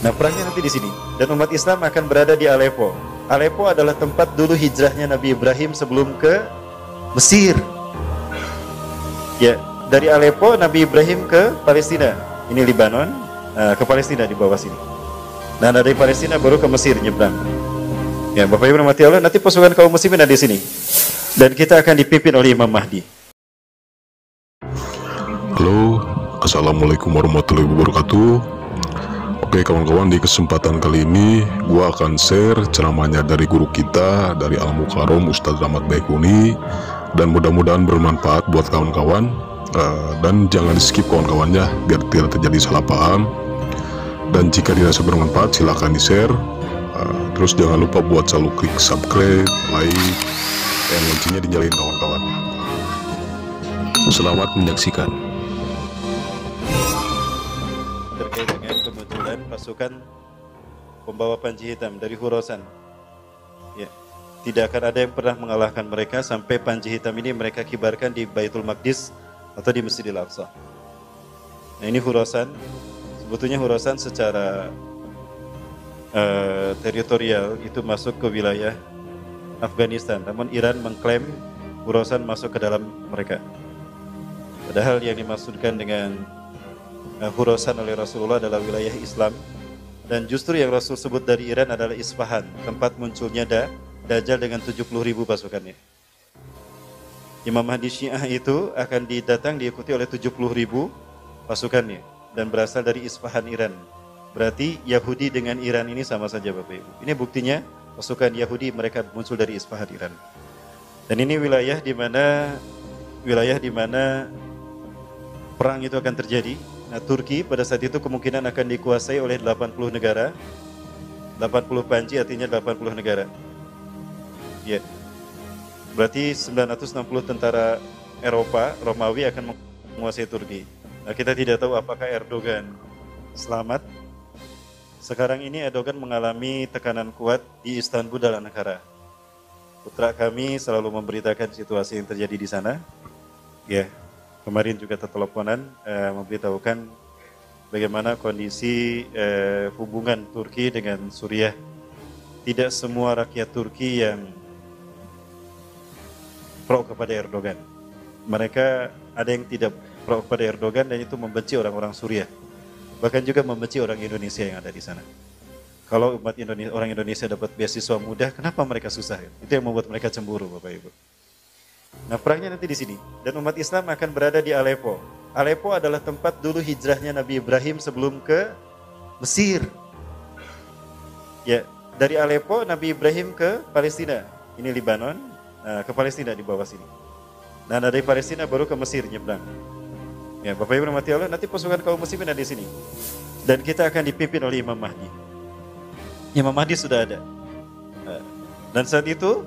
Nah, perangnya nanti di sini. Dan umat Islam akan berada di Aleppo. Aleppo adalah tempat dulu hijrahnya Nabi Ibrahim sebelum ke Mesir. Ya, dari Aleppo Nabi Ibrahim ke Palestina. Ini Lebanon, ke Palestina di bawah sini. Nah, dari Palestina baru ke Mesir nyebrang. Ya, Bapak Ibu rahmati Allah, nanti pasukan kaum muslimin ada di sini. Dan kita akan dipimpin oleh Imam Mahdi. Halo, Assalamualaikum warahmatullahi wabarakatuh. Oke kawan-kawan, di kesempatan kali ini gua akan share ceramahnya dari guru kita, dari Al-Mukarram Ustadz Rahmat Baikuni, dan mudah-mudahan bermanfaat buat kawan-kawan. Dan jangan di skip kawan-kawannya biar tidak terjadi salah paham. Dan jika dirasa bermanfaat silahkan di share. Terus jangan lupa buat selalu klik subscribe, like, dan loncengnya dinyalain kawan-kawan. Selamat menyaksikan. Terkait dengan kemunculan pasukan pembawa panji hitam dari Khurasan. Ya, tidak akan ada yang pernah mengalahkan mereka sampai panji hitam ini mereka kibarkan di Baitul Maqdis atau di Masjidil Aqsa. Nah, ini Khurasan. Sebetulnya Khurasan secara teritorial itu masuk ke wilayah Afghanistan, namun Iran mengklaim Khurasan masuk ke dalam mereka. Padahal yang dimaksudkan dengan Khurasan oleh Rasulullah adalah wilayah Islam, dan justru yang Rasul sebut dari Iran adalah Isfahan, tempat munculnya Dajjal dengan 70.000 pasukannya. Imam Mahdi Syiah itu akan diikuti oleh 70.000 pasukannya dan berasal dari Isfahan, Iran. Berarti Yahudi dengan Iran ini sama saja Bapak Ibu. Ini buktinya pasukan Yahudi mereka muncul dari Isfahan, Iran. Dan ini wilayah di mana perang itu akan terjadi. Nah, Turki pada saat itu kemungkinan akan dikuasai oleh 80 negara. 80 panji artinya 80 negara. Ya. Berarti 960 tentara Eropa, Romawi akan menguasai Turki. Nah, kita tidak tahu apakah Erdogan selamat. Sekarang ini Erdogan mengalami tekanan kuat di Istanbul dan Ankara. Putra kami selalu memberitakan situasi yang terjadi di sana. Ya. Kemarin juga terteleponan memberitahukan bagaimana kondisi hubungan Turki dengan Suriah. Tidak semua rakyat Turki yang pro kepada Erdogan. Mereka ada yang tidak pro kepada Erdogan dan itu membenci orang-orang Suriah. Bahkan juga membenci orang Indonesia yang ada di sana. Kalau orang Indonesia dapat beasiswa mudah, kenapa mereka susah? Itu yang membuat mereka cemburu, Bapak Ibu. Nah, perangnya nanti di sini. Dan umat Islam akan berada di Aleppo. Aleppo adalah tempat dulu hijrahnya Nabi Ibrahim sebelum ke Mesir. Ya, dari Aleppo Nabi Ibrahim ke Palestina. Ini Lebanon, ke Palestina di bawah sini. Nah, dari Palestina baru ke Mesir nyebrang. Ya, Bapak Ibu rahmati Allah, nanti pasukan kaum muslimin ada di sini. Dan kita akan dipimpin oleh Imam Mahdi. Imam Mahdi sudah ada. Dan saat itu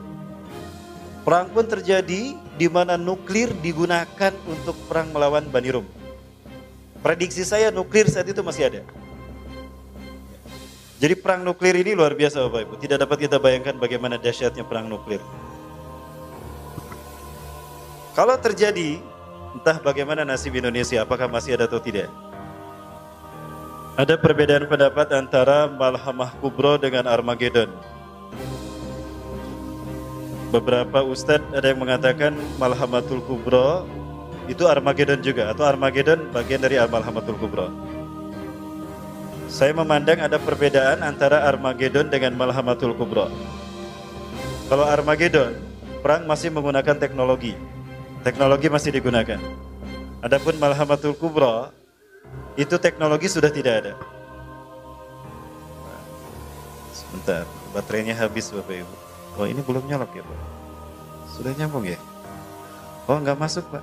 perang pun terjadi di mana nuklir digunakan untuk perang melawan Bani Rum. Prediksi saya nuklir saat itu masih ada. Jadi perang nuklir ini luar biasa Bapak Ibu. Tidak dapat kita bayangkan bagaimana dahsyatnya perang nuklir. Kalau terjadi, entah bagaimana nasib Indonesia, apakah masih ada atau tidak. Ada perbedaan pendapat antara Malhamah Kubro dengan Armageddon. Beberapa ustadz ada yang mengatakan Malhamatul Kubro itu Armageddon juga, atau Armageddon bagian dari Malhamatul Kubro. Saya memandang ada perbedaan antara Armageddon dengan Malhamatul Kubro. Kalau Armageddon, perang masih menggunakan teknologi. Teknologi masih digunakan. Adapun Malhamatul Kubro, itu teknologi sudah tidak ada. Sebentar, baterainya habis Bapak Ibu. Oh, ini belum nyolok ya Pak? Sudah nyambung ya? Oh, nggak masuk Pak?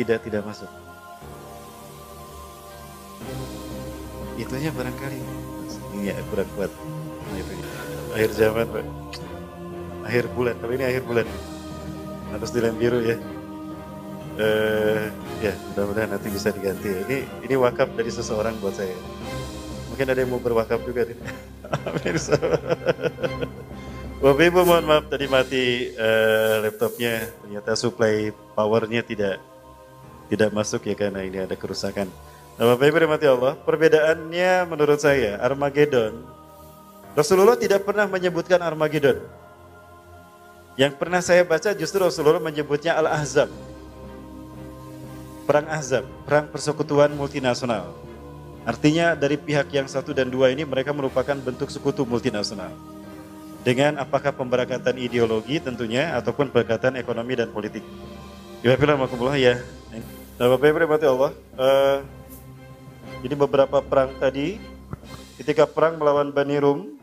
Tidak masuk. Itunya barangkali. Ini ya, kurang kuat. Nah, itu ya. Akhir zaman Pak. Akhir bulan, tapi ini akhir bulan. Harus di lem biru ya. Ya, mudah-mudahan nanti bisa diganti ya. Ini wakaf dari seseorang buat saya. Mungkin ada yang mau berwakaf juga. Amin. Bapak Ibu mohon maaf tadi mati laptopnya, ternyata supply powernya tidak masuk ya karena ini ada kerusakan. Nah, Bapak Ibu rahmati Allah, perbedaannya menurut saya Armageddon, Rasulullah tidak pernah menyebutkan Armageddon. Yang pernah saya baca justru Rasulullah menyebutnya Al-Ahzab. Perang Ahzab, perang persekutuan multinasional. Artinya dari pihak yang 1 dan 2 ini mereka merupakan bentuk sekutu multinasional. Dengan apakah pemberakatan ideologi tentunya ataupun pemberakatan ekonomi dan politik. Ya, nah, Bapak Ibu rahmati Allah, jadi beberapa perang tadi, ketika perang melawan Bani Rum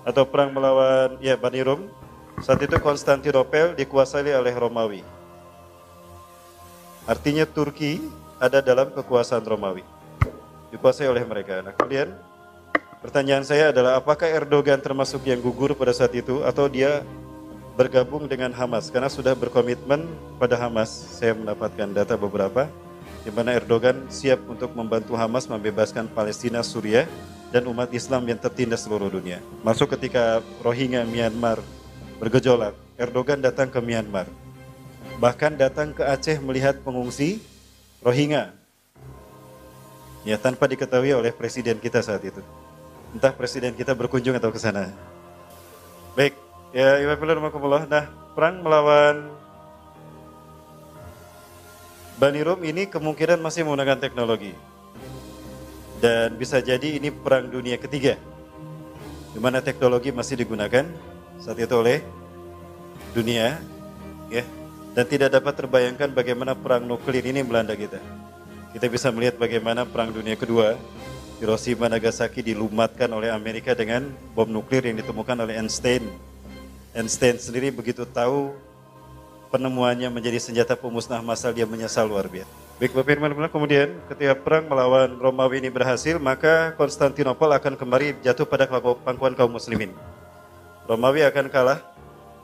atau perang melawan Bani Rum, saat itu Konstantinopel dikuasai oleh Romawi. Artinya Turki ada dalam kekuasaan Romawi, dikuasai oleh mereka. Nah, kemudian pertanyaan saya adalah apakah Erdogan termasuk yang gugur pada saat itu atau dia bergabung dengan Hamas karena sudah berkomitmen pada Hamas. Saya mendapatkan data beberapa di mana Erdogan siap untuk membantu Hamas membebaskan Palestina, Suriah, dan umat Islam yang tertindas seluruh dunia. Masuk ketika Rohingya Myanmar bergejolak, Erdogan datang ke Myanmar. Bahkan datang ke Aceh melihat pengungsi Rohingya. Ya, tanpa diketahui oleh presiden kita saat itu. Entah presiden kita berkunjung atau ke sana. Baik, ya Ibadah. Nah, perang melawan Bani Rum ini kemungkinan masih menggunakan teknologi. Dan bisa jadi ini perang dunia ketiga, di mana teknologi masih digunakan saat itu oleh dunia, ya. Dan tidak dapat terbayangkan bagaimana perang nuklir ini melanda kita. Kita bisa melihat bagaimana perang dunia kedua, Hiroshima Nagasaki dilumatkan oleh Amerika dengan bom nuklir yang ditemukan oleh Einstein. Einstein sendiri begitu tahu penemuannya menjadi senjata pemusnah massal, dia menyesal luar biasa. Baik Bapak Firman, kemudian ketika perang melawan Romawi ini berhasil, maka Konstantinopel akan kembali jatuh pada pangkuan kaum muslimin. Romawi akan kalah.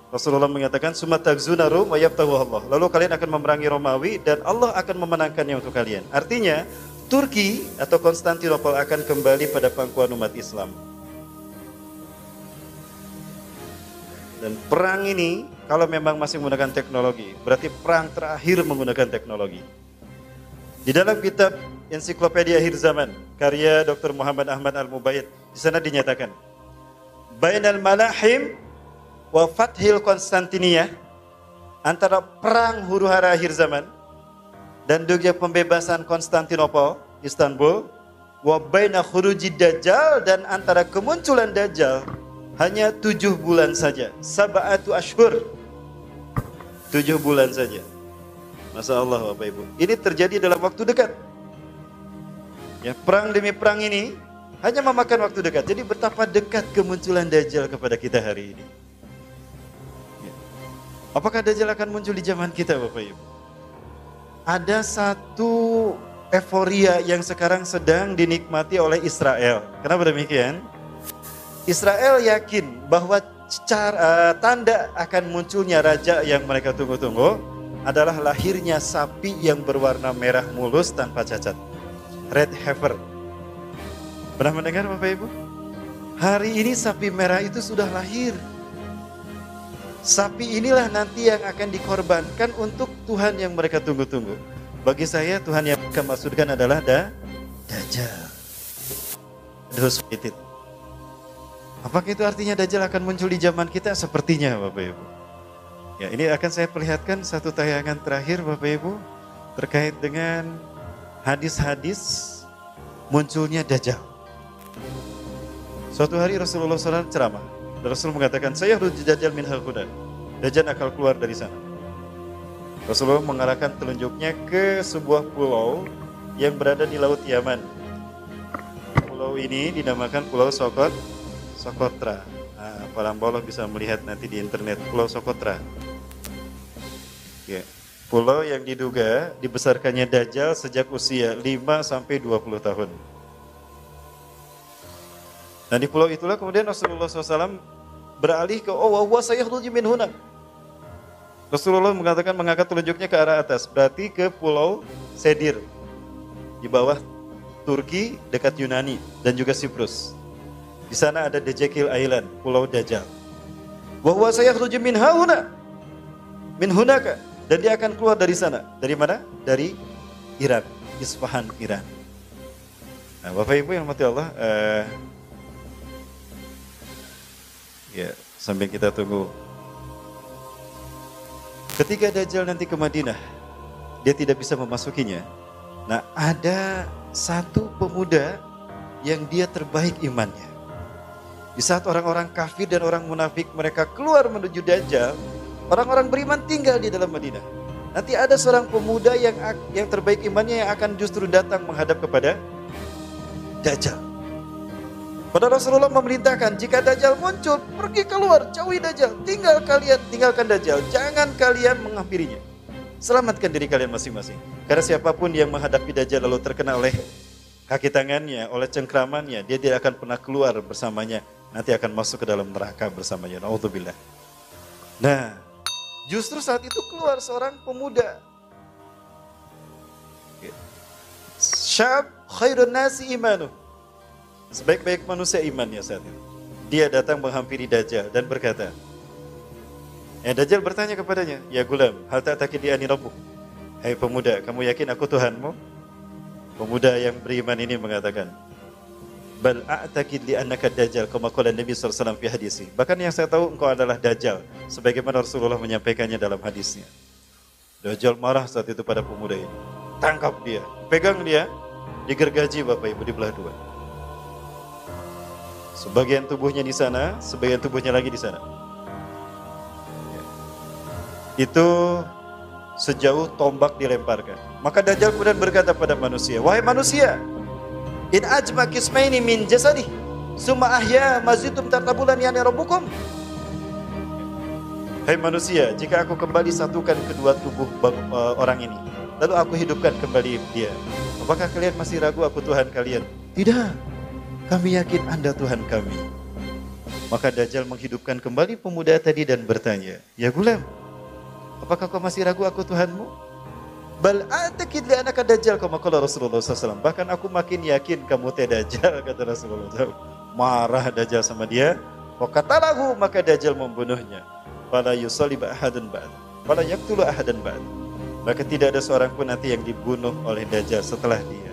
Rasulullah mengatakan, "Summa tagzuna Rum wa yabtahu Allah." Lalu kalian akan memerangi Romawi dan Allah akan memenangkannya untuk kalian. Artinya, Turki atau Konstantinopel akan kembali pada pangkuan umat Islam. Dan perang ini kalau memang masih menggunakan teknologi, berarti perang terakhir menggunakan teknologi. Di dalam kitab Ensiklopedia Akhir Zaman, karya Dr. Muhammad Ahmad Al-Mubayyid, di sana dinyatakan, Bainal Malahim wa Fathil Konstantiniyah, antara perang huru-hara akhir zaman dan juga pembebasan Konstantinopel, Istanbul, wa baina khurujid Dajjal, dan antara kemunculan Dajjal hanya 7 bulan saja. Sab'atu ashhur. 7 bulan saja. Masya Allah Bapak Ibu. Ini terjadi dalam waktu dekat. Ya, perang demi perang ini hanya memakan waktu dekat. Jadi betapa dekat kemunculan Dajjal kepada kita hari ini. Ya. Apakah Dajjal akan muncul di zaman kita Bapak Ibu? Ada satu euforia yang sekarang sedang dinikmati oleh Israel. Kenapa demikian? Israel yakin bahwa tanda akan munculnya raja yang mereka tunggu-tunggu adalah lahirnya sapi yang berwarna merah mulus tanpa cacat. Red heifer. Pernah mendengar Bapak Ibu? Hari ini sapi merah itu sudah lahir. Sapi inilah nanti yang akan dikorbankan untuk Tuhan yang mereka tunggu-tunggu. Bagi saya Tuhan yang mereka maksudkan adalah Dajjal. Apakah itu artinya Dajjal akan muncul di zaman kita? Sepertinya Bapak Ibu. Ya, ini akan saya perlihatkan satu tayangan terakhir Bapak Ibu terkait dengan hadis-hadis munculnya Dajjal. Suatu hari Rasulullah SAW ceramah. Rasul mengatakan, "Saya rujuk Dajjal min hal-huda." Dajjal akan keluar dari sana. Rasulullah mengarahkan telunjuknya ke sebuah pulau yang berada di Laut Yaman. Pulau ini dinamakan Pulau Socotra. Nah, para mboloh bisa melihat nanti di internet Pulau Socotra. Ya. Pulau yang diduga dibesarkannya Dajjal sejak usia 5 sampai 20 tahun. Dan di pulau itulah kemudian Rasulullah SAW beralih ke sayakhruju min huna. Rasulullah mengangkat telunjuknya ke arah atas, berarti ke Pulau Sedir di bawah Turki dekat Yunani dan juga Siprus. Di sana ada Dajjal Island, Pulau Dajjal. Wa huwa sayakhruju min hauna. Min hunaka, dan dia akan keluar dari sana. Dari mana? Dari Iran, Isfahan, Iran. Nah, Bapak Ibu yang mati Allah, ya sambil kita tunggu. Ketika Dajjal nanti ke Madinah, dia tidak bisa memasukinya. Nah, ada satu pemuda yang dia terbaik imannya. Di saat orang-orang kafir dan orang munafik mereka keluar menuju Dajjal, orang-orang beriman tinggal di dalam Madinah. Nanti ada seorang pemuda yang terbaik imannya yang akan justru datang menghadap kepada Dajjal. Pada Rasulullah memerintahkan, jika Dajjal muncul, pergi keluar, jauhi Dajjal. Tinggalkan Dajjal, jangan kalian menghampirinya. Selamatkan diri kalian masing-masing. Karena siapapun yang menghadapi Dajjal lalu terkena oleh kaki tangannya, oleh cengkramannya, dia tidak akan pernah keluar bersamanya. Nanti akan masuk ke dalam neraka bersamanya. Na'udzubillah. Nah, justru saat itu keluar seorang pemuda. Syab khairun nasi imanu. Sebaik-baik manusia imannya saat itu. Dia datang menghampiri Dajjal dan berkata, Dajjal bertanya kepadanya, ya gulam, hal tak takidiani rabbuk. Hai pemuda, kamu yakin aku Tuhanmu? Pemuda yang beriman ini mengatakan, bal a'taqid li annaka Dajjal kama qala Nabi sallallahu alaihi wasallam fi hadisi. Bahkan yang saya tahu engkau adalah Dajjal sebagaimana Rasulullah menyampaikannya dalam hadisnya. Dajjal marah saat itu pada pemuda ini. Tangkap dia, pegang dia, digergaji Bapak Ibu di belah dua. Sebagian tubuhnya di sana, sebagian tubuhnya lagi di sana. Itu sejauh tombak dilemparkan. Maka Dajjal kemudian berkata pada manusia, wahai manusia, in ajma kismaini min jasadi summa ahya mazitum tartabulan yani rabbukum. Hai manusia, jika aku kembali satukan kedua tubuh orang ini, lalu aku hidupkan kembali dia, apakah kalian masih ragu aku Tuhan kalian? Tidak, kami yakin Anda Tuhan kami. Maka Dajjal menghidupkan kembali pemuda tadi dan bertanya, ya gulam, apakah kau masih ragu aku Tuhanmu? Bal a'taqid li annaka Dajjal kama qala Rasulullah SAW. Bahkan aku makin yakin kamu teh Dajjal, kata Rasulullah SAW. Marah Dajjal sama dia. Wa qatalahu, maka Dajjal membunuhnya. Fala yusallib ahadun ba'd. Fala yaqtulu ahadan ba'd. Maka tidak ada seorang pun nanti yang dibunuh oleh Dajjal setelah dia.